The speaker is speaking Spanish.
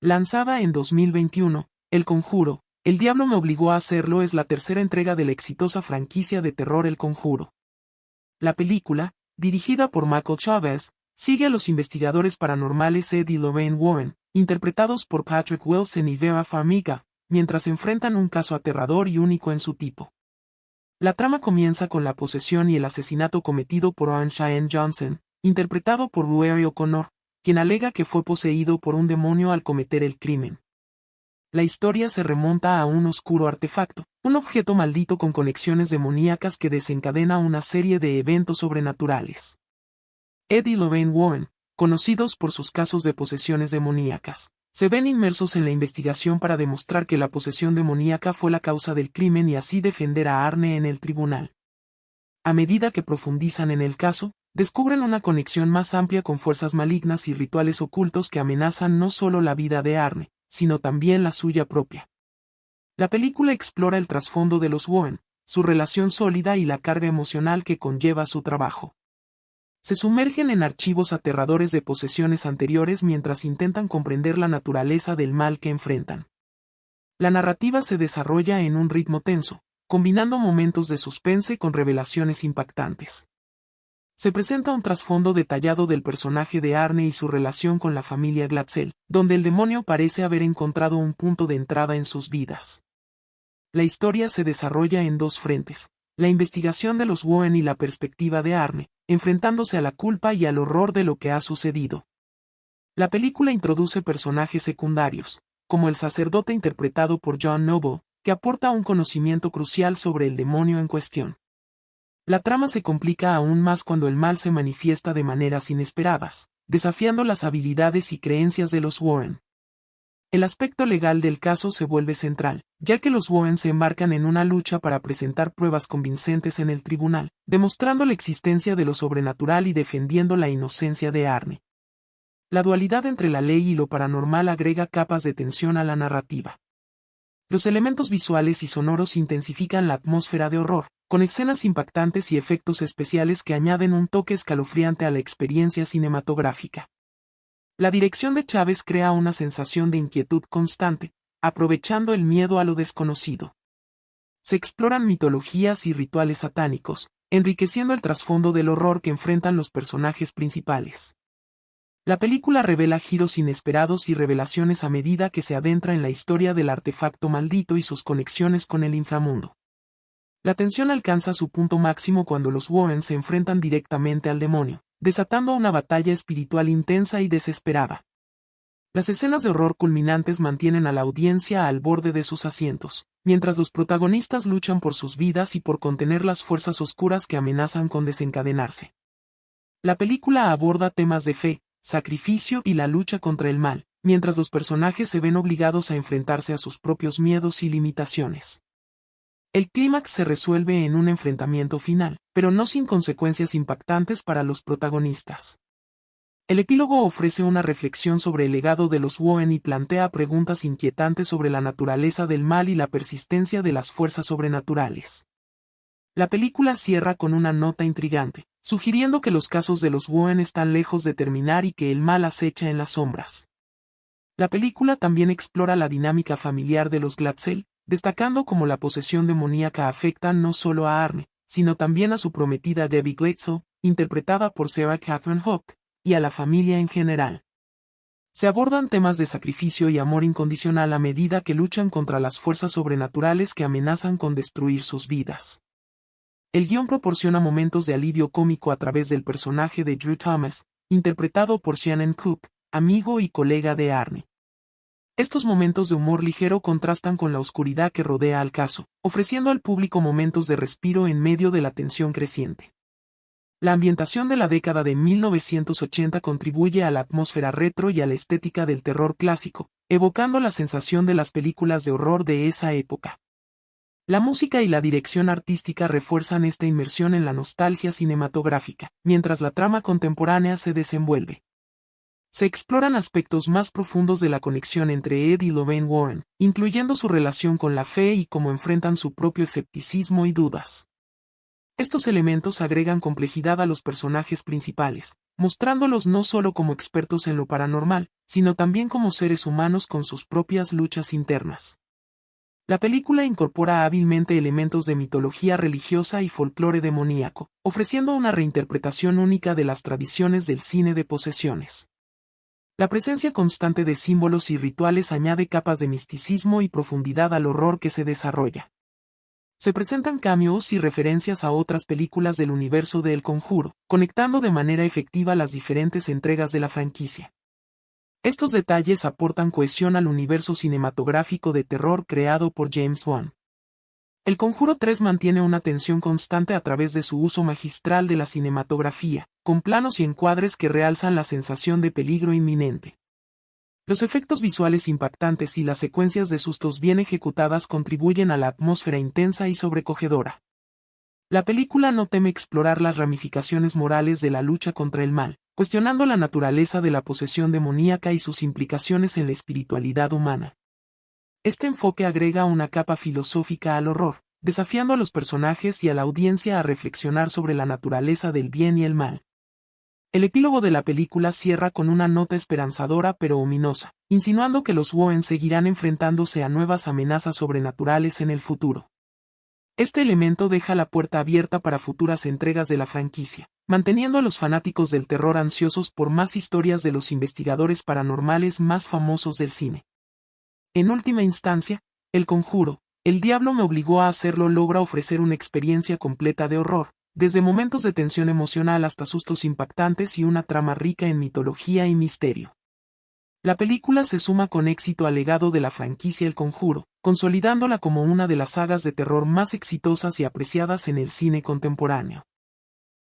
Lanzada en 2021, El Conjuro, El Diablo me obligó a hacerlo es la tercera entrega de la exitosa franquicia de terror El Conjuro. La película, dirigida por Michael Chaves, sigue a los investigadores paranormales Ed y Lorraine Warren, interpretados por Patrick Wilson y Vera Farmiga, mientras enfrentan un caso aterrador y único en su tipo. La trama comienza con la posesión y el asesinato cometido por Owen Cheyenne Johnson, interpretado por Rory O'Connor, quien alega que fue poseído por un demonio al cometer el crimen. La historia se remonta a un oscuro artefacto, un objeto maldito con conexiones demoníacas que desencadena una serie de eventos sobrenaturales. Ed y Lorraine Warren, conocidos por sus casos de posesiones demoníacas, se ven inmersos en la investigación para demostrar que la posesión demoníaca fue la causa del crimen y así defender a Arne en el tribunal. A medida que profundizan en el caso, descubren una conexión más amplia con fuerzas malignas y rituales ocultos que amenazan no solo la vida de Arne, sino también la suya propia. La película explora el trasfondo de los Warren, su relación sólida y la carga emocional que conlleva su trabajo. Se sumergen en archivos aterradores de posesiones anteriores mientras intentan comprender la naturaleza del mal que enfrentan. La narrativa se desarrolla en un ritmo tenso, combinando momentos de suspense con revelaciones impactantes. Se presenta un trasfondo detallado del personaje de Arne y su relación con la familia Glatzel, donde el demonio parece haber encontrado un punto de entrada en sus vidas. La historia se desarrolla en dos frentes, la investigación de los Warren y la perspectiva de Arne, enfrentándose a la culpa y al horror de lo que ha sucedido. La película introduce personajes secundarios, como el sacerdote interpretado por John Noble, que aporta un conocimiento crucial sobre el demonio en cuestión. La trama se complica aún más cuando el mal se manifiesta de maneras inesperadas, desafiando las habilidades y creencias de los Warren. El aspecto legal del caso se vuelve central, ya que los Warren se embarcan en una lucha para presentar pruebas convincentes en el tribunal, demostrando la existencia de lo sobrenatural y defendiendo la inocencia de Arne. La dualidad entre la ley y lo paranormal agrega capas de tensión a la narrativa. Los elementos visuales y sonoros intensifican la atmósfera de horror, con escenas impactantes y efectos especiales que añaden un toque escalofriante a la experiencia cinematográfica. La dirección de Chaves crea una sensación de inquietud constante, aprovechando el miedo a lo desconocido. Se exploran mitologías y rituales satánicos, enriqueciendo el trasfondo del horror que enfrentan los personajes principales. La película revela giros inesperados y revelaciones a medida que se adentra en la historia del artefacto maldito y sus conexiones con el inframundo. La tensión alcanza su punto máximo cuando los Warren se enfrentan directamente al demonio, desatando una batalla espiritual intensa y desesperada. Las escenas de horror culminantes mantienen a la audiencia al borde de sus asientos, mientras los protagonistas luchan por sus vidas y por contener las fuerzas oscuras que amenazan con desencadenarse. La película aborda temas de fe, sacrificio y la lucha contra el mal, mientras los personajes se ven obligados a enfrentarse a sus propios miedos y limitaciones. El clímax se resuelve en un enfrentamiento final, pero no sin consecuencias impactantes para los protagonistas. El epílogo ofrece una reflexión sobre el legado de los Warren y plantea preguntas inquietantes sobre la naturaleza del mal y la persistencia de las fuerzas sobrenaturales. La película cierra con una nota intrigante, sugiriendo que los casos de los Warren están lejos de terminar y que el mal acecha en las sombras. La película también explora la dinámica familiar de los Glatzel, destacando cómo la posesión demoníaca afecta no solo a Arne, sino también a su prometida Debbie Glatzel, interpretada por Sarah Catherine Hook, y a la familia en general. Se abordan temas de sacrificio y amor incondicional a medida que luchan contra las fuerzas sobrenaturales que amenazan con destruir sus vidas. El guión proporciona momentos de alivio cómico a través del personaje de Drew Thomas, interpretado por Shannon Cook, amigo y colega de Arne. Estos momentos de humor ligero contrastan con la oscuridad que rodea al caso, ofreciendo al público momentos de respiro en medio de la tensión creciente. La ambientación de la década de 1980 contribuye a la atmósfera retro y a la estética del terror clásico, evocando la sensación de las películas de horror de esa época. La música y la dirección artística refuerzan esta inmersión en la nostalgia cinematográfica, mientras la trama contemporánea se desenvuelve. Se exploran aspectos más profundos de la conexión entre Ed y Lorraine Warren, incluyendo su relación con la fe y cómo enfrentan su propio escepticismo y dudas. Estos elementos agregan complejidad a los personajes principales, mostrándolos no solo como expertos en lo paranormal, sino también como seres humanos con sus propias luchas internas. La película incorpora hábilmente elementos de mitología religiosa y folclore demoníaco, ofreciendo una reinterpretación única de las tradiciones del cine de posesiones. La presencia constante de símbolos y rituales añade capas de misticismo y profundidad al horror que se desarrolla. Se presentan cameos y referencias a otras películas del universo de El Conjuro, conectando de manera efectiva las diferentes entregas de la franquicia. Estos detalles aportan cohesión al universo cinematográfico de terror creado por James Wan. El Conjuro 3 mantiene una tensión constante a través de su uso magistral de la cinematografía, con planos y encuadres que realzan la sensación de peligro inminente. Los efectos visuales impactantes y las secuencias de sustos bien ejecutadas contribuyen a la atmósfera intensa y sobrecogedora. La película no teme explorar las ramificaciones morales de la lucha contra el mal, cuestionando la naturaleza de la posesión demoníaca y sus implicaciones en la espiritualidad humana. Este enfoque agrega una capa filosófica al horror, desafiando a los personajes y a la audiencia a reflexionar sobre la naturaleza del bien y el mal. El epílogo de la película cierra con una nota esperanzadora pero ominosa, insinuando que los Warren seguirán enfrentándose a nuevas amenazas sobrenaturales en el futuro. Este elemento deja la puerta abierta para futuras entregas de la franquicia, manteniendo a los fanáticos del terror ansiosos por más historias de los investigadores paranormales más famosos del cine. En última instancia, El Conjuro, El diablo me obligó a hacerlo logra ofrecer una experiencia completa de horror, desde momentos de tensión emocional hasta sustos impactantes y una trama rica en mitología y misterio. La película se suma con éxito al legado de la franquicia El Conjuro, consolidándola como una de las sagas de terror más exitosas y apreciadas en el cine contemporáneo.